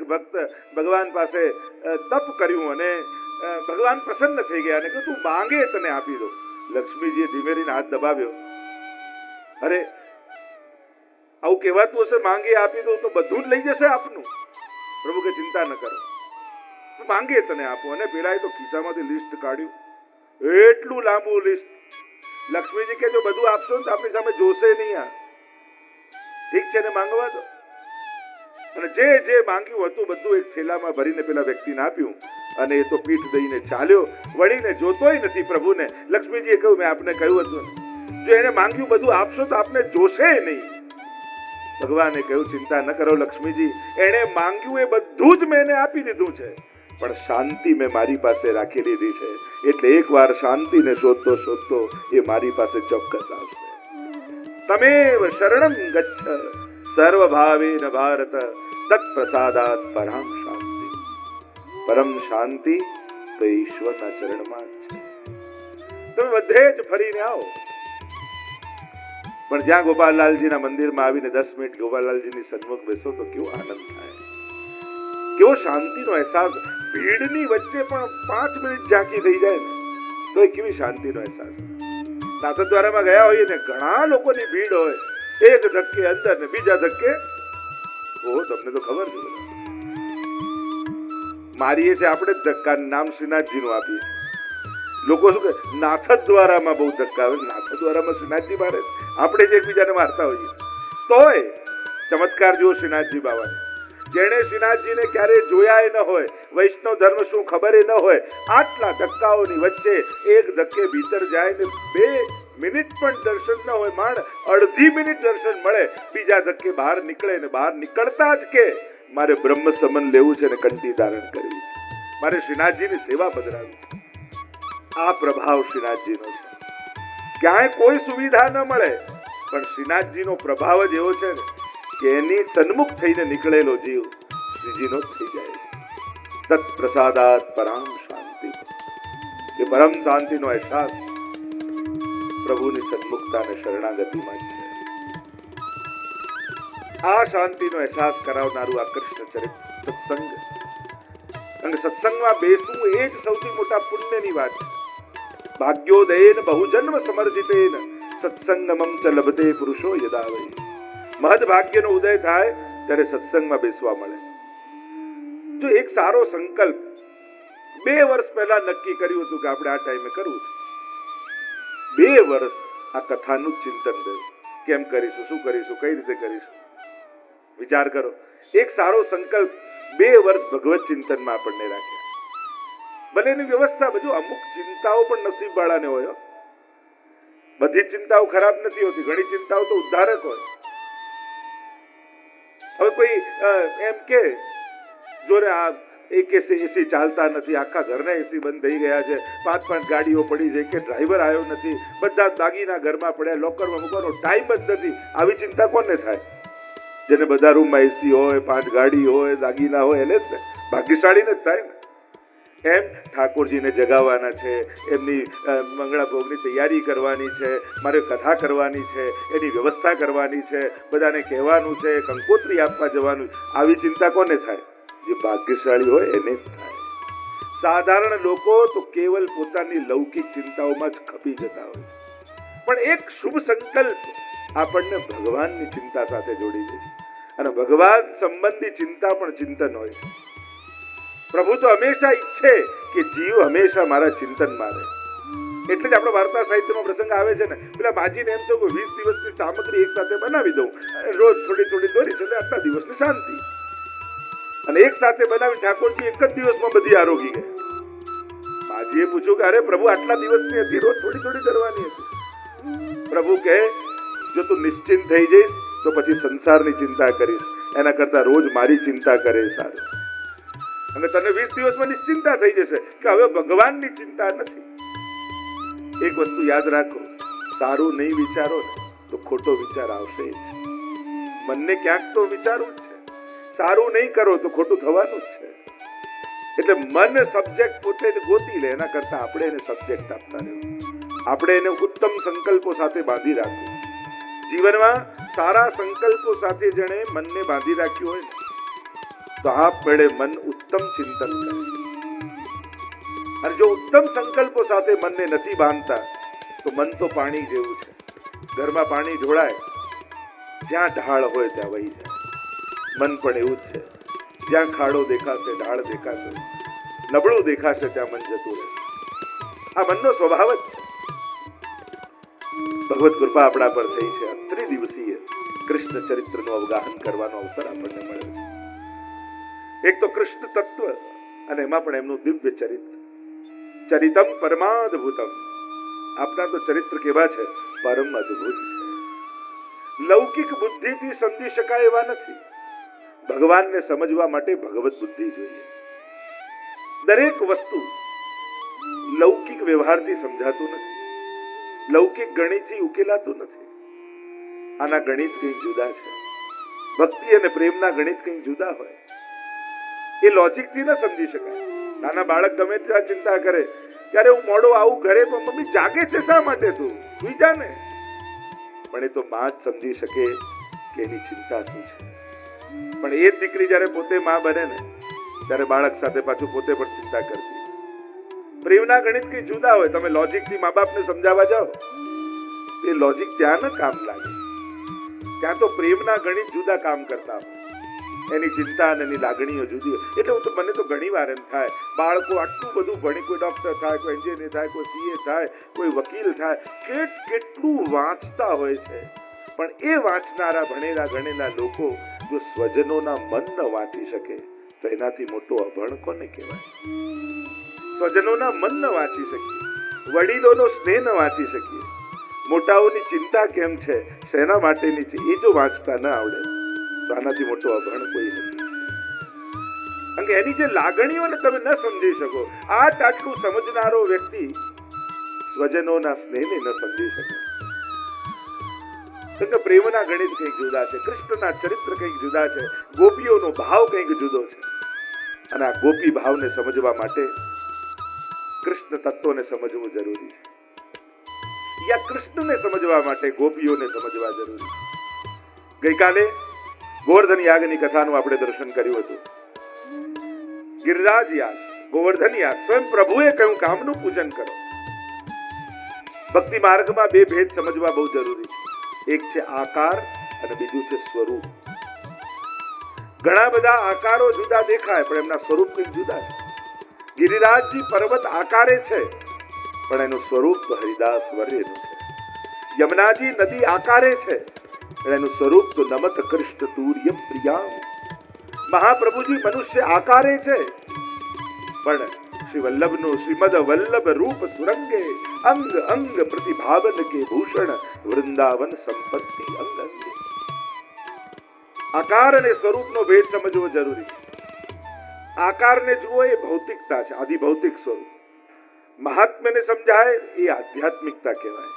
ભક્ત ભગવાન પાસે તપ કર્યું અને ભગવાન પ્રસન્ન થઈ ગયા અને કહ્યું તું માંગે તને આપી દો. લક્ષ્મીજીએ ધીમેરીને હાથ દબાવ્યો. અરે આવું કહેવાતું હશે માંગે આપી દો તો બધું જ લઈ જશે આપનું. પ્રભુ કે ચિંતા ન કરો, માંગે તને આપો. અને પેલાએ તો ખિસ્સામાંથી લિસ્ટ કાઢ્યું, એટલું લાંબુ લિસ્ટ. લક્ષ્મીજી કે જો બધું આપશો ને તો આપણી સામે જોશે નહીં. આ ઠીક છે ને માંગવા દો. અને જે જે માંગ્યું હતું બધું એક થેલામાં ભરીને પેલા વ્યક્તિને આપ્યું અને એ તો પીઠ દઈને ચાલ્યો, વળીને જોતોય નથી પ્રભુને. લક્ષ્મીજીએ કહ્યું મેં આપને કહ્યું હતું ને, જો એને માંગ્યું બધું આપશો તો આપને જોશે નહીં. ભગવાને કહ્યું ચિંતા ન કરો લક્ષ્મીજી, એને માંગ્યું એ બધું જ મેં એને આપી દીધું છે, પણ શાંતિ મેં મારી પાસે રાખી લીધી છે. એટલે એકવાર શાંતિને શોધતો શોધતો એ મારી પાસે ચોક્કસ આવશે. તમેવ શરણમ ગચ્છ સર્વભાવેન ભારત તત્ પ્રસાદાત પરામ શાંતિ. પરમ શાંતિ તો ઈશ્વરના ચરણમાં જ છે. તમે બધે જ ફરીને આવો, પણ જ્યાં ગોપાલલાલજીના મંદિરમાં આવીને 10 મિનિટ ગોપાલલાલજીની સન્મુખ બેસો તો કેવો આનંદ થાય, કેવો શાંતિનો અહેસાસ. ભીડની વચ્ચે પણ 5 મિનિટ ઝાંકી થઈ જાય ને તો એ કેવી શાંતિનો અહેસાસ. નાથદ્વારામાં ગયા હોઈએ ને ઘણા લોકોની ભીડ હોય, એક ધક્કે અંદર ને બીજા ધક્કે તમને તો ખબર છે મારીએ છે આપણે જ ધક્કા. નામ શ્રીનાથજીનું આપીએ. લોકો શું કે નાથદ્વારામાં બહુ ધક્કા આવે. નાથદ્વારામાં શ્રીનાથજી મારે, આપણે જ એકબીજાને મારતા હોઈએ. તોય ચમત્કાર જુઓ શ્રીનાથજી બાબાને. જેણે શ્રીનાથજીને ક્યારેય જોયા ન હોય, વૈષ્ણવ ધર્મ શું ખબર ન હોય, આટલા ધક્કાઓની વચ્ચે એક ધક્કે ભીતર જાય ને 2 મિનિટ પણ દર્શન ન હોય, માંડ અડધી મિનિટ દર્શન મળે, બીજા ધક્કે બહાર નીકળે ને બહાર નીકળતા જ કે મારે બ્રહ્મ સમન લેવું છે ને કંઠી ધારણ કરવી છે, મારે શ્રીનાથજીની સેવા બદલાવી છે. આ પ્રભાવ શ્રીનાથજીનો છે. ક્યાંય કોઈ સુવિધા ન મળે પણ શ્રીનાથજીનો પ્રભાવ જ એવો છે ને કે એની સન્મુખ થઈને નીકળેલો જીવ શ્રીજીનો થઈ જાય. તત્ પ્રસાદાત પરામ શાંતિ. એ પરમ શાંતિનો અહેસાસ પ્રભુની સન્મુખતા અને શરણાગતિમાં છે. આ શાંતિનો અહેસાસ કરાવનારું આ કૃષ્ણ ચરિત્ર સત્સંગ. અને સત્સંગમાં બેસવું એ જ સૌથી મોટા પુણ્યની વાત છે. ભાગ્યોદયેન બહુજન્મ સમર્જિતેન સત્સંગમમ ચ લભતે પુરુષો યદા વૈ. મહદ ભાગ્યનો ઉદય થાય ત્યારે સત્સંગમાં બેસવા મળે. જો એક સારો સંકલ્પ 2 વર્ષ પહેલા નક્કી કર્યું હતું કે આપણે આ ટાઈમે કરવું છે, 2 વર્ષ આ કથાનું ચિંતન કર્યું, કેમ કરીશું, શું કરીશું, કઈ રીતે કરીશું, વિચાર કરો. એક સારો સંકલ્પ 2 વર્ષ ભગવત ચિંતનમાં આપણને રાખ્યા. ભલે એની વ્યવસ્થા બધું, અમુક ચિંતાઓ પણ નસીબ વાળાને હોય. બધી ચિંતાઓ ખરાબ નથી હોતી, ઘણી ચિંતાઓ તો ઉદ્ધારક હોય. હવે કોઈ એમ કે જો રે આ એક એસી ચાલતા નથી, આખા ઘરના એસી બંધ થઈ ગયા છે, 5 ગાડીઓ પડી છે, કે ડ્રાઈવર આવ્યો નથી, બધા દાગીના ઘરમાં પડ્યા, લોકરમાં મૂકવાનો ટાઈમ જ નથી. આવી ચિંતા કોને થાય? જેને બધા રૂમમાં એસી હોય, 5 ગાડી હોય, દાગીના હોય, એને જ ને ભાગ્યશાળીને જ થાય ને. એમ ઠાકોરજીને જગાવવાના છે, એમની મંગળા ભોગની તૈયારી કરવાની છે, મારે કથા કરવાની છે, એની વ્યવસ્થા કરવાની છે, બધાને કહેવાનું છે, કંકોત્રી આપવા જવાનું. આવી ચિંતા કોને થાય? જે ભાગ્યશાળી હોય એને જ થાય. સાધારણ લોકો તો કેવલ પોતાની લૌકિક ચિંતાઓમાં જ ખપી જતા હોય. પણ એક શુભ સંકલ્પ આપણને ભગવાનની ચિંતા સાથે જોડી દે. અને ભગવાન સંબંધી ચિંતા પણ ચિંતન હોય. પ્રભુ તો હંમેશા ઈચ્છે કે જીવ હંમેશા મારા ચિંતનમાં રહે. એટલે જ આપણો વાર્તા સાહિત્યમાં પ્રસંગ આવે છે ને, પેલા માજીને એમ તો 20 દિવસની સામગ્રી એક સાથે બનાવી દઉં, રોજ થોડી થોડી દોરીશ એટલે આટલા દિવસની શાંતિ. અને એક સાથે બનાવી ઠાકોરજી એક જ દિવસમાં બધી આરોગી ગયા. માજીએ પૂછ્યું કે અરે પ્રભુ આટલા દિવસની હતી, રોજ થોડી થોડી કરવાની હતી. પ્રભુ કહે જો તું નિશ્ચિંત થઈ જઈશ તો પછી સંસારની ચિંતા કરીશ, એના કરતા રોજ મારી ચિંતા કરે સારું. અને તને 20 દિવસમાં નિશ્ચિંતા થઈ જશે કે હવે ભગવાનની ચિંતા નથી. એક વસ્તુ યાદ રાખો, સારું નહીં વિચારો ને તો ખોટો વિચાર આવશે જ. મનને ક્યાંક તો વિચારવું જ છે. સારું નહીં કરો તો ખોટું થવાનું જ છે. એટલે મન સબ્જેક્ટ પોતે ગોતી લે, એના કરતા આપણે એને સબ્જેક્ટ આપતા રહેવું. આપણે એને ઉત્તમ સંકલ્પો સાથે બાંધી રાખવું. જીવનમાં સારા સંકલ્પો સાથે જેણે મનને બાંધી રાખ્યું હોય ને તો આપમેળે મન ઉત્તમ ચિંતન કરે. અને જો ઉત્તમ સંકલ્પો સાથે મનને નથી બાંધતા તો મન તો પાણી જેવું છે. ઘરમાં પાણી ઢોળાય, જ્યાં ઢાળ હોય ત્યાં વહી જાય. મન પણ એવું જ છે. જ્યાં ખાડો દેખાશે, ઢાળ દેખાશે, નબળું દેખાશે, ત્યાં મન જતું રહે. આ મનનો સ્વભાવ જ છે. ભગવત કૃપા આપણા પર થઈ છે. 3 દિવસીય કૃષ્ણ ચરિત્રનું અવગાહન કરવાનો અવસર આપણને મળ્યો છે. એક તો કૃષ્ણ તત્વ અને એમાં પણ એમનું દિવ્ય ચરિત્ર. ચરિતમ પરમાદભૂતમ. આપણા તો ચરિત્ર કેવા છે? પરમ અદ્ભુત છે. લૌકિક બુદ્ધિથી સમજી શકાય એવા નથી. ભગવાનને સમજવા માટે ભગવત બુદ્ધિ જોઈએ. દરેક વસ્તુ લૌકિક વ્યવહારથી સમજાતું નથી. લૌકિક ગણિતથી ઉકેલાતું નથી. આના ગણિત કંઈક જુદા છે. ભક્તિ અને પ્રેમના ગણિત કંઈક જુદા હોય. એ લોજિકથી ન સમજી શકાય. નાના બાળક ગમે ત્યાં ચિંતા કરે, ત્યારે હું મોડો આવું ઘરે, પણ મમ્મી જાગે છે શા માટે? તું સુઈ જા ને. પણ એ તો માં જ સમજી શકે કે એની ચિંતા શું છે. પણ એ દીકરી જયારે પોતે માં બને ને, ત્યારે બાળક સાથે પાછું પોતે પણ ચિંતા કરતી. પ્રેમના ગણિત કઈ જુદા હોય. તમે લોજિકથી મા બાપને સમજાવવા જાઓ, એ લોજિક ત્યાં ન કામ લાગે. ત્યાં તો પ્રેમના ગણિત જુદા કામ કરતા હોય. એની ચિંતા અને એની લાગણીઓ જુદી. એટલે મને તો ઘણી વાર એમ થાય, બાળકો આટલું બધું ભણી, કોઈ ડોક્ટર થાય, કોઈ એન્જિનિયર થાય, કોઈ સીએ થાય, કોઈ વકીલ થાય, કેટલું વાંચતા હોય છે. પણ એ વાંચનારા ભણેલા ગણેલા લોકો જો સ્વજનોના મન ન વાંચી શકે તો એનાથી મોટો અભણ કોને કહેવાય? સ્વજનોના મન ન વાંચી શકીએ, વડીલોનો સ્નેહ ન વાંચી શકીએ, મોટાઓની ચિંતા કેમ છે, શેના માટેની છે, એ જો વાંચતા ન આવડે તો આનાથી મોટો અભણ કોઈ નથી. કારણ કે એની જે લાગણીઓને તમે ન સમજી શકો, આટલું સમજનારો વ્યક્તિ સ્વજનોના સ્નેહને ન સમજી શકે. કારણ કે પ્રેમના ગણિત કંઈક જુદા છે, કૃષ્ણના ચરિત્ર કંઈક જુદા છે, ગોપીઓનો ભાવ કંઈક જુદો છે. અને આ ગોપી ભાવને સમજવા માટે કૃષ્ણ તત્વને સમજવું જરૂરી છે. યા કૃષ્ણને સમજવા માટે ગોપીઓને સમજવા જરૂરી છે. ગઈકાલે ગોવર્ધન યાગની કથાનું આપણે દર્શન કર્યું હતું. ગિરિરાજ યાગ, ગોવર્ધન યાગ, સ્વયં પ્રભુએ કહ્યું કામનું પૂજન કરો. ભક્તિ માર્ગમાં બે ભેદ સમજવા બહુ જરૂરી છે. એક છે આકાર અને બીજું છે સ્વરૂપ. ઘણા બધા આકારો જુદા દેખાય, પણ એમના સ્વરૂપ કંઈક જુદા છે. ગિરિરાજજી પર્વત આકારે છે, પણ એનું સ્વરૂપ તો હરિદાસ વર્યનું છે. યમુનાજી નદી આકારે છે, પણ એનું સ્વરૂપ તો નમત કૃષ્ણ તુર્યમ પ્રિયામ. મહાપ્રભુજી મનુષ્ય આકારે છે, પણ શ્રી વલ્લભનું શ્રીમદ વલ્લભ રૂપ સુરંગે અંગ અંગ પ્રતિભાવન કે ભૂષણ વૃંદાવન સંપત્તિ અંગ અંગે. આકાર અને સ્વરૂપનો ભેદ સમજવો જરૂરી છે. આકારને જુઓ એ ભૌતિકતા છે, આદિ ભૌતિક સ્વરૂપ. મહાત્મ્યને સમજાય એ આધ્યાત્મિકતા કહેવાય,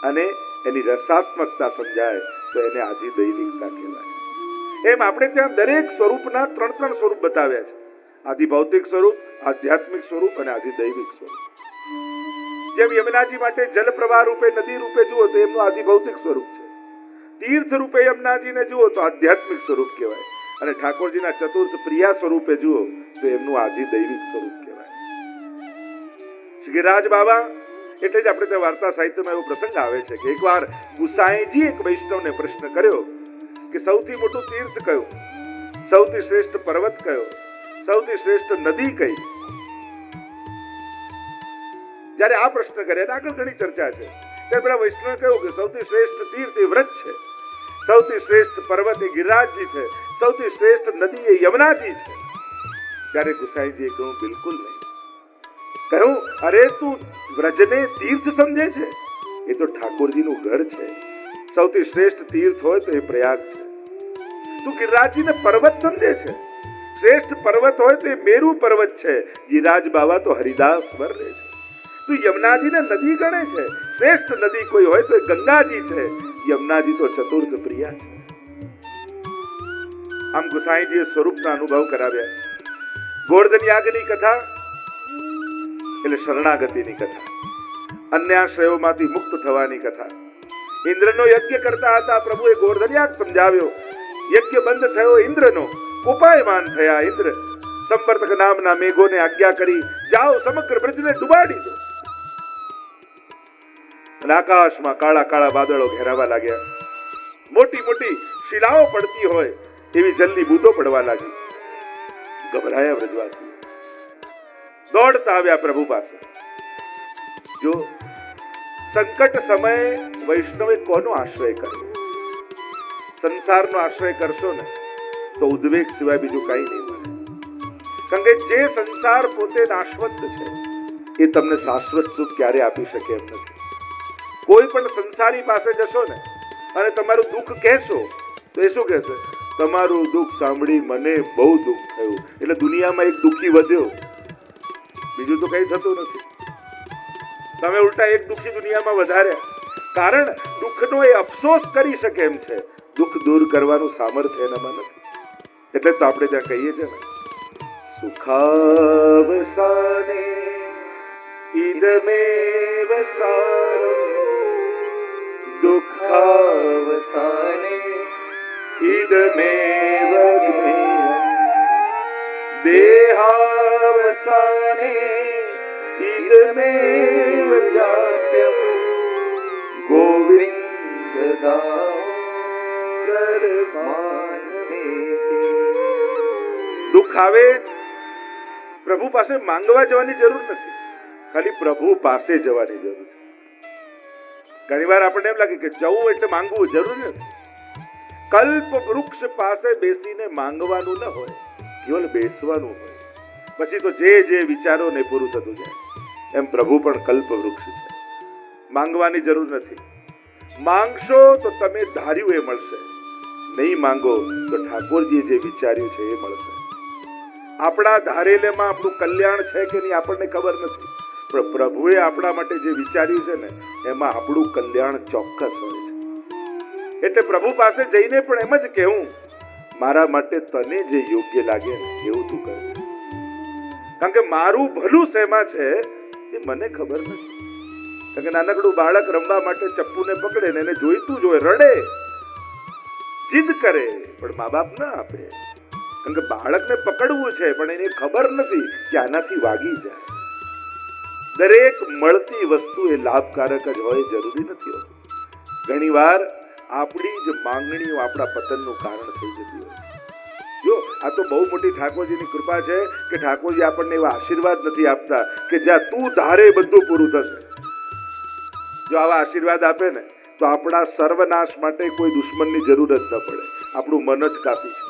અને એની રસાત્મકતા સમજાય તો એને આદિ દૈવિકતા કહેવાય. એમ આપણે ત્યાં દરેક સ્વરૂપના 3 સ્વરૂપ બતાવ્યા છે. આદિ ભૌતિક સ્વરૂપ, આધ્યાત્મિક સ્વરૂપ અને આદિ દૈવિક સ્વરૂપ. જેમ યમુનાજી માટે જલ પ્રવાહ રૂપે, નદી રૂપે જુઓ તો એમનું આદિ ભૌતિક સ્વરૂપ છે. તીર્થ રૂપે યમુનાજીને જુઓ તો આધ્યાત્મિક સ્વરૂપ કહેવાય, અને ઠાકોરજીના ચતુર્થ પ્રિયા સ્વરૂપે જુઓ તો એમનું આદિ દૈવિક સ્વરૂપ કહેવાય. ગિરિરાજ બાબા એટલે જ આપણે ત્યાં વાર્તા સાહિત્યમાં એવો પ્રસંગ આવે છે કે એકવાર ગુસાઈજી એક વૈષ્ણવને પ્રશ્ન કર્યો કે સૌથી મોટું તીર્થ કયું, સૌથી શ્રેષ્ઠ પર્વત કયો, સૌથી શ્રેષ્ઠ નદી કઈ? જ્યારે આ પ્રશ્ન કર્યા, આગળ ઘણી ચર્ચા છે, ત્યારે પેલા વૈષ્ણવે કહ્યું કે સૌથી શ્રેષ્ઠ તીર્થ એ વ્રજ છે, સૌથી શ્રેષ્ઠ પર્વત એ ગિરિરાજજી છે, સૌથી શ્રેષ્ઠ નદી એ યમુનાજી છે. ત્યારે ગુસાઈજીએ કહ્યું બિલકુલ નહીં. કહ્યું અરે તું વ્રજને તીર્થ સમજે છે? એ તો ઠાકોરજીનું ઘર છે. સૌથી શ્રેષ્ઠ તીર્થ હોય તો એ પ્રયાગ છે. તું ગિરિરાજજીને પર્વત સમજે છે? શ્રેષ્ઠ પર્વત હોય તો એ મેરુ પર્વત છે. ગિરિરાજ બાબા તો હરિદાસ વર્રે છે. તું યમુનાજીને નદી ગણે છે? શ્રેષ્ઠ નદી કોઈ હોય તો એ ગંગાજી છે. યમુનાજી તો ચતુર્થ પ્રિયા છે. આમ ગુસાઈજીએ સ્વરૂપના અનુભવ કરાવ્યા. ગોવર્ધન યાગની કથા એટલે શરણાગતિની કથા, અન્યાશ્રયોમાંથી મુક્ત થવાની કથા. ઇન્દ્રનો યજ્ઞ કરતા હતા, પ્રભુએ ગોવર્ધન યાગ સમજાવ્યો. યજ્ઞ બંધ થયો ઇન્દ્રનો, કોપાયમાન થયા. ઇન્દ્ર સંવર્તક નામના મેઘોને આજ્ઞા કરી, જાઓ સમગ્ર બ્રજને ડુબાડી દો. અને આકાશમાં કાળા કાળા વાદળો ઘેરાવા લાગ્યા. મોટી મોટી શિલાઓ પડતી હોય એવી જલ્દી બૂંદો પડવા લાગી. ગભરાયા વ્રજવાસી, દોડતા આવ્યા પ્રભુ પાસે. જો સંકટ સમયે વૈષ્ણવે કોનો આશ્રય કર્યો? સંસારનો આશ્રય કરશો ને તો ઉદ્વેગ સિવાય બીજું કઈ નહીં મળે. કારણ કે જે સંસાર પોતે નાશવંત છે એ તમને શાશ્વત સુખ ક્યારે આપી શકે એમ નથી. કોઈ પણ સંસારી પાસે જશો ને અને તમારું દુઃખ કહેશો તો એ શું કહેશે? તમારું દુઃખ સાંભળી મને બહુ દુઃખ થયું. એટલે દુનિયામાં એક દુઃખી વધ્યો, બીજું તો કઈ થતું નથી. તમે ઉલટા એક દુઃખી દુનિયામાં વધાર્યા. કારણ દુઃખનો એ અફસોસ કરી શકે એમ છે, દુઃખ દૂર કરવાનું સામર્થ્ય એનામાં નથી. એટલે તો આપણે ત્યાં કહીએ છીએ ને, સુખાવસાને ઇદમેવ સારમ દુઃખાવસાને ઇદમેવ જ્ઞેયમ દેહાવસાને ઇદમેવ જાપ્યમ ગોવિંદ દુઃખ આવે પ્રભુ પાસે માંગવા જવાની જરૂર નથી, ખાલી પ્રભુ પાસે જવાની જરૂર છે. ઘણી વાર આપણને એમ લાગે કે જવું એટલે માંગવું, જરૂર નથી. કલ્પ વૃક્ષ પાસે બેસીને માંગવાનું ન હોય, કેવલ બેસવાનું હોય. પછી તો જે જે વિચારો ને પૂરું થતું જાય. એમ પ્રભુ પણ કલ્પ વૃક્ષ છે, માંગવાની જરૂર નથી. માંગશો તો તમે ધાર્યું એ મળશે, નહીં માંગો તો ઠાકોરજીએ જે વિચાર્યું છે એ મળશે. આપણા ધારેલેમાં આપણું કલ્યાણ છે કે નહીં આપણને ખબર નથી, પણ પ્રભુએ આપણા માટે જે વિચાર્યું છે ને એમાં આપણું કલ્યાણ ચોક્કસ હોય છે. એટલે પ્રભુ પાસે જઈને પણ એમ જ કહેવું, મારા માટે તને જે યોગ્ય લાગે ને એવું તું કર. કારણ કે મારું ભલું શેમાં છે એ મને ખબર નથી. કારણ કે નાનકડું બાળક રમવા માટે ચપ્પુને પકડે ને એને જોઈતું જ હોય, રડે, જીદ કરે, પણ મા બાપ ના આપે. કારણ કે બાળકને પકડવું છે પણ એને ખબર નથી કે આનાથી વાગી જાય. દરેક મળતી વસ્તુ એ લાભકારક જ હોય જરૂરી નથી હોતું. ઘણી વાર આપણી જ માંગણીઓ આપણા પતનનું કારણ થઈ જતી હોય. જો આ તો બહુ મોટી ઠાકોરજીની કૃપા છે કે ઠાકોરજી આપણને એવા આશીર્વાદ નથી આપતા કે જ્યાં તું ધારે બધું પૂરું થશે. જો આવા આશીર્વાદ આપે ને તો આપણા સર્વનાશ માટે કોઈ દુશ્મનની જરૂર જ ન પડે. આપણું મન જ કાપી છે,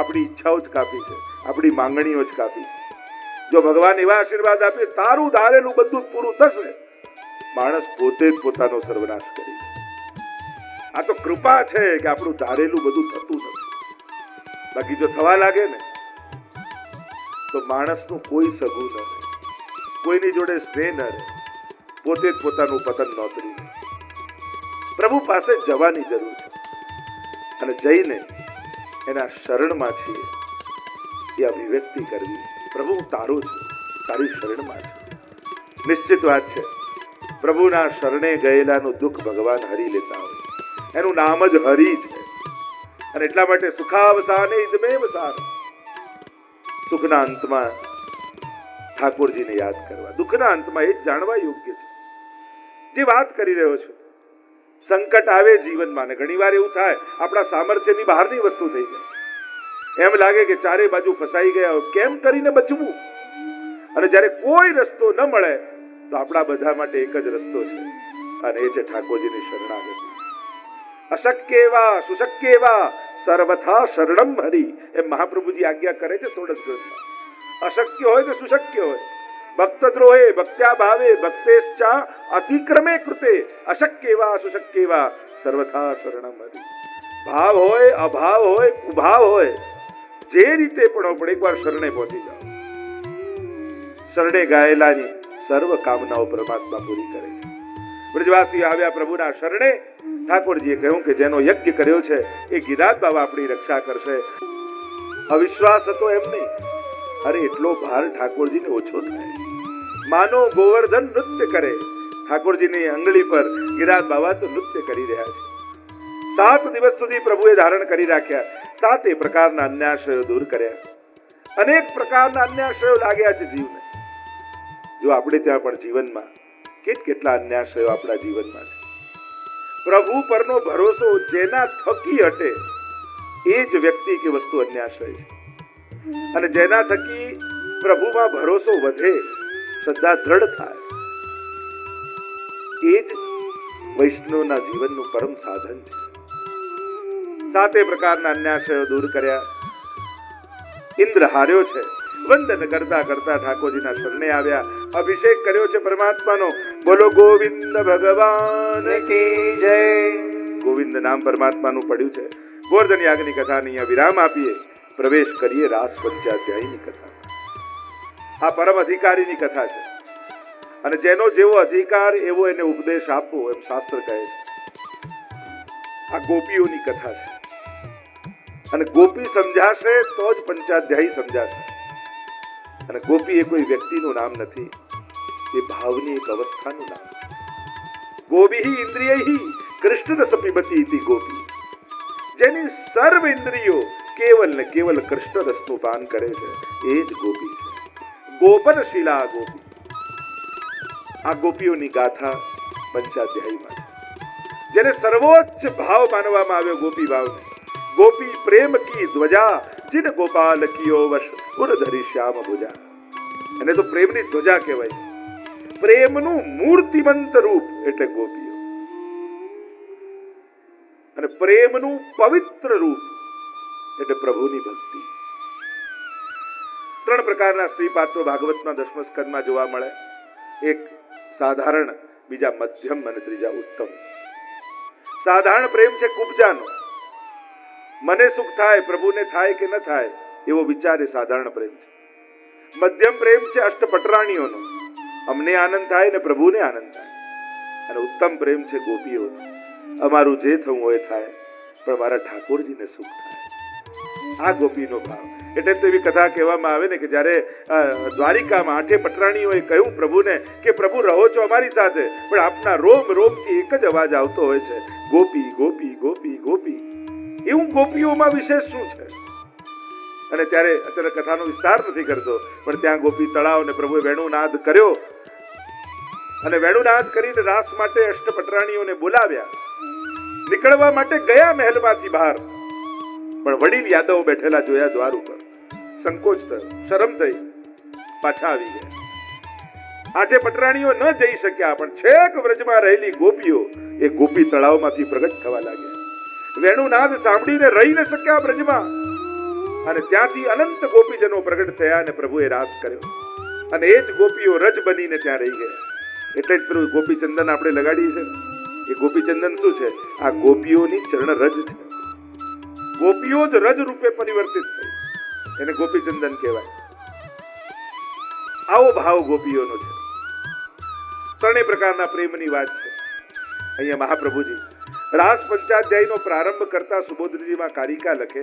આપણી ઈચ્છાઓ જ કાપી છે, આપણી માંગણીઓ જ કાપી છે. જો ભગવાન એવા આશીર્વાદ આપે તારું ધારેલું બધું પૂરું થશે, માણસ પોતે જ પોતાનો સર્વનાશ કરી દે. આ તો કૃપા છે કે આપણું ધારેલું બધું થતું નથી. બાકી જો થવા લાગે ને તો માણસનું કોઈ સગું ન રહે, કોઈની જોડે સ્નેહ ન રહે, પોતે જ પોતાનું પતન નોતરી લે. પ્રભુ પાસે જવાની જરૂર છે અને જઈને એના શરણમાં છીએ એ અભિવ્યક્તિ કરવી. પ્રભુ હું તારો છું, તારી શરણમાં છું. નિશ્ચિત વાત છે, પ્રભુના શરણે ગયેલાનું દુઃખ ભગવાન હરી લેતા હોય. એનું નામ જ હરી છે. અને એટલા માટે સુખાવસાને ઇદમેવ સારમ, સુખના અંતમાં ઠાકોરજીને યાદ કરવા, દુઃખના અંતમાં એ જ જાણવા યોગ્ય છે જે વાત કરી રહ્યો છું. સંકટ આવે જીવનમાં ને ઘણી વાર એવું થાય આપણા સામર્થ્યની બહારની વસ્તુ થઈ જાય. એમ લાગે કે ચારે બાજુ ફસાઈ ગયા, કેમ કરીને બચવું? અને જ્યારે કોઈ રસ્તો ન મળે તો આપણા બધા માટે એક જ રસ્તો છે અને એ છે ઠાકોરજીની શરણાગતિ. અશક્ય એવા સુશક્ય એવા સર્વથા શરણમ હરી, એમ મહાપ્રભુજી આજ્ઞા કરે છે ષોડશ ગ્રંથમાં. અશક્ય હોય કે સુશક્ય હોય, ભક્ત દ્રોહે ભક્ત્યા ભાવે ભક્તેશ્ચા અતિક્રમે કૃતે અશક્ય એવા સુશક્ય એવા સર્વથા શરણમ હરી. ભાવ હોય, અભાવ હોય, કુભાવ હોય, જે રીતે પણ આપણે એકવાર શરણે પહોંચી જાઓ. શરણે ગાયેલાની સર્વ કામનાઓ પરમાત્મા પૂરી કરે છે. બ્રજવાસી આવ્યા પ્રભુના શરણે. ઠાકોરજીએ કહ્યું કે જેનો યજ્ઞ કર્યો છે એ ગિરિરાજ બાબા આપણી રક્ષા કરશે. અવિશ્વાસ હતો એમ નહીં, અરે એટલો ભાર ઠાકોરજીને ઓછો થાય. માનો ગોવર્ધન નૃત્ય કરે, ઠાકોરજીની આંગળી પર ગિરિરાજ બાબા તો નૃત્ય કરી રહ્યા છે. 7 દિવસ સુધી પ્રભુએ ધારણ કરી રાખ્યા. સાતે પ્રકારના અન્યાશ્રયો દૂર કર્યા. અનેક પ્રકારના અન્યાશ્રયો લાગ્યા છે જીવને. જો આપણે ત્યાં પણ જીવનમાં કેટલા અન્યાશ્રયો આપણા જીવનમાં છે. પ્રભુ પરનો ભરોસો જેના થકી હટે એ જ વ્યક્તિ કે વસ્તુ અન્યાશ્રય છે. અને જેના થકી પ્રભુમાં ભરોસો વધે, શ્રદ્ધા દ્રઢ થાય, એ જ વૈષ્ણવના જીવનનું પરમ સાધન છે. સાતે પ્રકારના અન્યાશ્રયો દૂર કર્યા. ઇન્દ્ર હાર્યો છે. વંદન કરતા કરતા ઠાકોરજીના શરણે આવ્યા. અભિષેક કર્યો છે પરમાત્માનો. બોલો ગોવિંદ ભગવાન કી જય. ગોવિંદ નામ પરમાત્માનું પડ્યું છે. ગોવર્ધન યાગની કથાને અહીંયા વિરામ આપીએ. પ્રવેશ કરીએ રાસ પંચાધ્યાયની કથા. આ પરમ અધિકારીની કથા છે. અને જેનો જેવો અધિકાર એવો એને ઉપદેશ આપવો, એમ શાસ્ત્ર કહે છે. આ ગોપીઓની કથા છે. અને ગોપી સમજાશે તો જ પંચાધ્યાયી સમજાશે. અને ગોપી એ કોઈ વ્યક્તિનું નામ નથી, એ ભાવની એક અવસ્થાનું નામ. ગોપી ઇન્દ્રિયૈ કૃષ્ણ રસ પીબતી ઇતિ ગોપી. જેની સર્વ ઇન્દ્રિયો કેવલ ને કેવલ કૃષ્ણ રસનું પાન કરે છે, એ જ ગોપી છે. ગોપનશીલા ગોપી. આ ગોપીઓની ગાથા પંચાધ્યાયીમાં છે. જેને સર્વોચ્ચ ભાવ માનવામાં આવ્યો ગોપી ભાવને. ગોપી પ્રેમ કી ધ્વજા જીન ગોપાલ કિયો વશ ઉર ધરી શ્યામ ભુજા. એને તો પ્રેમની ધ્વજા કહેવાય. પ્રેમનું મૂર્તિમંત રૂપ એટલે ગોપીઓ. અને પ્રેમનું પવિત્ર રૂપ એટલે પ્રભુની ભક્તિ. ત્રણ પ્રકારના સ્ત્રી પાત્રો ભાગવતના 10મા સ્કંદમાં જોવા મળે. એક સાધારણ, બીજા મધ્યમ અને ત્રીજા ઉત્તમ. સાધારણ પ્રેમ છે કુબજાનો. મને સુખ થાય, પ્રભુને થાય કે ન થાય એવો વિચાર એ સાધારણ પ્રેમ છે. મધ્યમ પ્રેમ છે અષ્ટપટરાણીઓનો. અમને આનંદ થાય ને પ્રભુને આનંદ થાય. અને ઉત્તમ પ્રેમ છે ગોપીઓનો. અમારું જે થવું હોય થાય, પણ મારા ઠાકોરજીને સુખ થાય. આ ગોપીનો ભાવ. એટલે તો એવી કથા કહેવામાં આવે ને કે જ્યારે દ્વારિકામાં 8 પટરાણીઓએ કહ્યું પ્રભુને કે પ્રભુ રહો છો અમારી સાથે, પણ આપના રોમ રોમથી એક જ અવાજ આવતો હોય છે, ગોપી ગોપી ગોપી ગોપી. એવું ગોપીઓમાં વિશેષ શું છે? અને ત્યારે અત્યારે કથાનો વિસ્તાર નથી કરતો, પણ ત્યાં ગોપી તળાવ ને પ્રભુએ વેણુનાદ કર્યો. અને વેણુનાદ કરીને રાસ માટે અષ્ટપટરાણીઓને બોલાવ્યા. નીકળવા માટે ગયા મહેલમાંથી બહાર, પણ વડીલ યાદવ બેઠેલા જોયા દ્વાર ઉપર. સંકોચ થયો, શરમ થઈ, પાછા આવી ગયા. 8 પટરાણીઓ ન જઈ શક્યા, પણ છેક વ્રજમાં રહેલી ગોપીઓ એ ગોપી તળાવમાંથી પ્રગટ થવા લાગ્યા. વેણુનાદ સાંભળીને રહી ન શક્યા બ્રજમાં. અને ત્યાંથી અનંત ગોપીજનો પ્રગટ થયા અને પ્રભુએ રાસ કર્યો. અને એ જ ગોપીઓ રજ બનીને ત્યાં રહી ગયા. એટલે જ પેલું ગોપીચંદન આપણે લગાડીએ છીએ. એ ગોપીચંદન શું છે? આ ગોપીઓની ચરણ રજ છે. ગોપીઓ જ રજ રૂપે પરિવર્તિત થઈ, એને ગોપીચંદન કહેવાય. આવો ભાવ ગોપીઓનો છે. ત્રણેય પ્રકારના પ્રેમની વાત છે. અહીંયા મહાપ્રભુજી રાસ પંચાધ્યાયનો પ્રારંભ કરતા સુબોધજીમાં કારિકા લખે,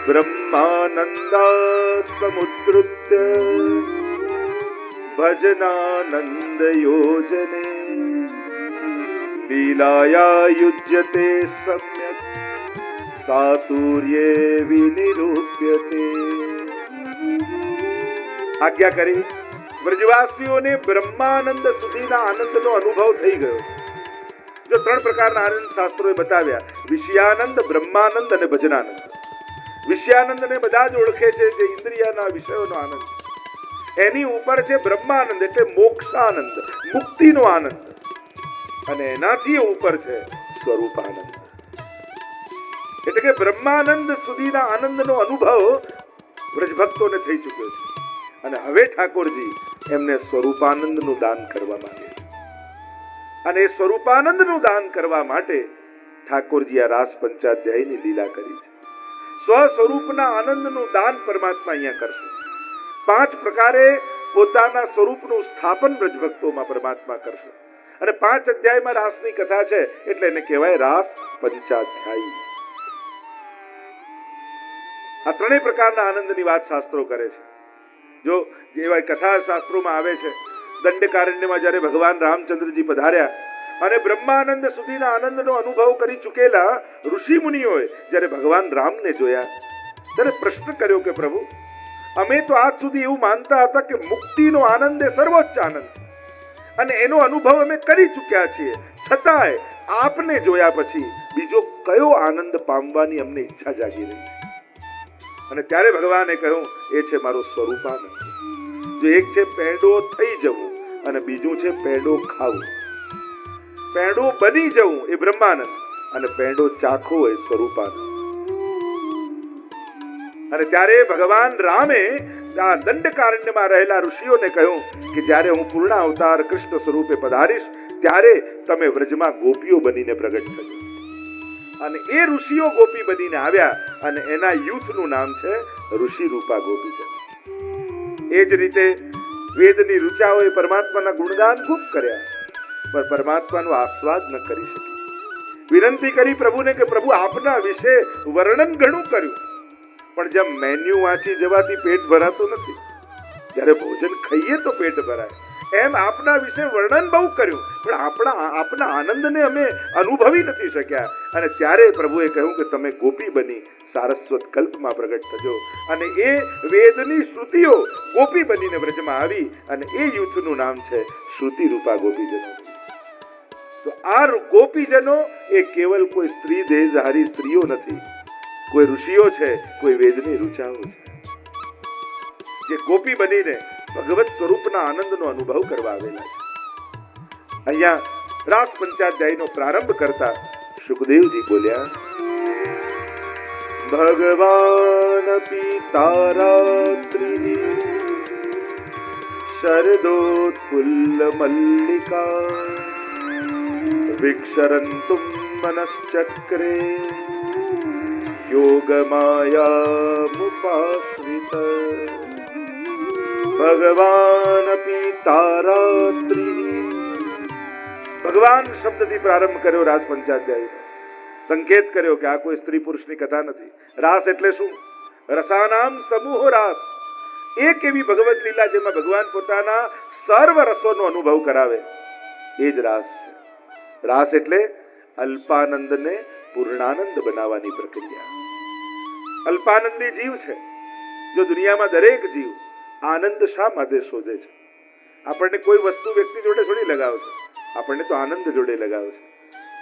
બ્રહ્માનંદાત સમુદ્રુત્ય ભજનાનંદ યોજને લીલાયા યુજ્યતે સમ્યક સાતુર્યે વિનિરૂપ્યતે. આજ્ઞા કરી વ્રજવાસીઓને બ્રહ્માનંદ સુધીના આનંદનો અનુભવ થઈ ગયો. જો 3 પ્રકારના આનંદ શાસ્ત્રોએ બતાવ્યા, વિષયાનંદ, બ્રહ્માનંદ અને ભજનાનંદ. વિષયાનંદને બધા જ ઓળખે છે, જે ઇન્દ્રિયના વિષયોનો આનંદ. એની ઉપર છે બ્રહ્માનંદ એટલે મોક્ષાનંદ, મુક્તિનો આનંદ. અને એનાથી ઉપર છે સ્વરૂપાનંદ. એટલે કે બ્રહ્માનંદ સુધીના આનંદનો અનુભવ વ્રજભક્તોને થઈ ચૂક્યો છે. અને હવે ઠાકોરજી એમને સ્વરૂપાનંદનું દાન કરવા માંગે છે. અને એ સ્વરૂપાનંદનું દાન કરવા માટે ઠાકોરજી આ રાસ પંચાધ્યાયની લીલા કરી છે. સ્વ સ્વરૂપના આનંદનું દાન પરમાત્મા અહીંયા કરશે. 5 પ્રકારે પોતાના સ્વરૂપનું સ્થાપન વ્રજભક્તોમાં પરમાત્મા કરશે. અને 5 અધ્યાયમાં રાસની કથા છે, એટલે એને કહેવાય રાસ પંચાધ્યાયી. આ 3 પ્રકારના આનંદની વાત શાસ્ત્રો કરે છે. જો જેવા કથા શાસ્ત્રોમાં આવે છે, દંડકારણ્યમાં જ્યારે ભગવાન રામચંદ્રજી પધાર્યા, અને બ્રહ્માનંદ સુધીના આનંદનો અનુભવ કરી ચૂકેલા ઋષિ મુનિઓએ જ્યારે ભગવાન રામને જોયા ત્યારે પ્રશ્ન કર્યો કે પ્રભુ, અમે તો આજ સુધી એવું માનતા હતા કે મુક્તિનો આનંદ એ સર્વોચ્ચ આનંદ છે અને એનો અનુભવ અમે કરી ચૂક્યા છીએ, છતાંય આપને જોયા પછી બીજો કયો આનંદ પામવાની અમને ઈચ્છા જાગી રહી છે? અને ત્યારે ભગવાને કહ્યું, એ છે મારો સ્વરૂપાનંદ. જો એક છે પેંડો થઈ જવું અને બીજું છે પેંડો ખાવું. પેંડો બની જવું એ બ્રહ્માનંદ અને પેંડો ચાખવો એ સ્વરૂપાનંદ. અને ત્યારે ભગવાન રામે આ દંડકારણ્યમાં રહેલા ઋષિઓને કહ્યું કે જ્યારે હું પૂર્ણ અવતાર કૃષ્ણ સ્વરૂપે પધારીશ ત્યારે તમે વ્રજમાં ગોપીઓ બનીને પ્રગટ થજો. અને એ ઋષિઓ ગોપી બનીને આવ્યા અને એના યુથનું નામ છે ઋષિ રૂપા ગોપીજન. એ જ રીતે વેદની ઋચાઓએ પરમાત્માના ગુણગાન ખૂબ કર્યા, પણ પરમાત્માનો આસ્વાદ ન કરી શકી. વિનંતી કરી પ્રભુને કે પ્રભુ આપના વિશે વર્ણન ઘણું કર્યું, પણ જેમ મેન્યુ વાંચી જવાથી પેટ ભરાતું નથી, જ્યારે ભોજન ખાઈએ તો પેટ ભરાય, એમ આપના વિશે વર્ણન બહુ કર્યું, પણ આપના આનંદને અમે અનુભવી નથી શક્યા. અને ત્યારે પ્રભુએ કહ્યું કે તમે ગોપી બની સારસ્વત કલ્પમાં પ્રગટ થજો. અને એ વેદની શ્રુતિઓ ગોપી બનીને વ્રજમાં આવી અને એ યુથનું નામ છે શ્રુતિ રૂપા ગોપીજનો. તો આ ગોપીજનો એ કેવલ કોઈ સ્ત્રી દેહધારી સ્ત્રીઓ નથી, કોઈ ઋષિઓ છે, કોઈ વેદની ઋચાઓ છે, જે ગોપી બનીને ભગવત સ્વરૂપના આનંદનો અનુભવ કરવા આવેલા છે. અહીંયા રાસ પંચાધ્યાયનો પ્રારંભ કરતા સુખદેવજી બોલ્યા, ભગવાન પિતારાત્રિ શરદોત્ફુલ્લ મલ્લિકા વિક્ષરંતુમ મનશ્ચક્રે યોગમાયામુપાશ્રિત. ભગવાન પિતારાત્રિ. ભગવાન શબ્દથી પ્રારંભ કર્યો રાસ પંચાધ્યાય. સંકેત કર્યો કે આ કોઈ સ્ત્રી પુરુષની કથા નથી. રાસ એટલે શું? રસાનામ સમૂહ રાસ. એક એવી ભગવત લીલા જેમાં ભગવાન પોતાના સર્વ રસોનો અનુભવ કરાવે, એ જ રાસ છે. રાસ એટલે અલ્પાનંદને પૂર્ણાનંદ બનાવવાની પ્રક્રિયા. અલ્પાનંદી જીવ છે. જો દુનિયામાં દરેક જીવ આનંદ શા માટે શોધે છે? આપણને કોઈ વસ્તુ વ્યક્તિ જોડે થોડી લગાવ છે, આપણને તો આનંદ જોડે લગાવ છે.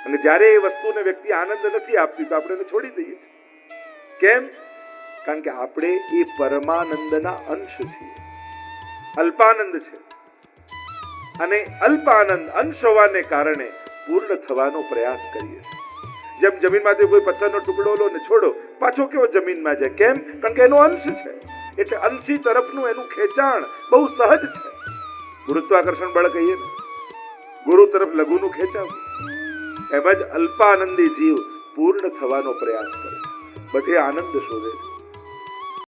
અને જ્યારે એ વસ્તુને વ્યક્તિ આનંદ નથી આપતી તો આપણે એને છોડી દઈએ છીએ. કેમ? કારણ કે આપણે એ પરમાનંદના અંશ છીએ. અલ્પાનંદ છે અને અલ્પાનંદ અંશ હોવાને કારણે પૂર્ણ થવાનો પ્રયાસ કરીએ છીએ. જેમ જમીનમાંથી કોઈ પથ્થરનો ટુકડો લો ને છોડો, પાછો કેવો જમીનમાં જાય. કેમ? કારણ કે એનો અંશ છે. એટલે અંશી તરફનું એનું ખેંચાણ બહુ સહજ છે. ગુરુત્વાકર્ષણ બળ કહીએ ને, ગુરુ તરફ લઘુનું ખેંચાવું. એમ જ અલ્પાનંદી જીવ પૂર્ણ થવાનો પ્રયાસ કરે, બધે આનંદ શોધે છે.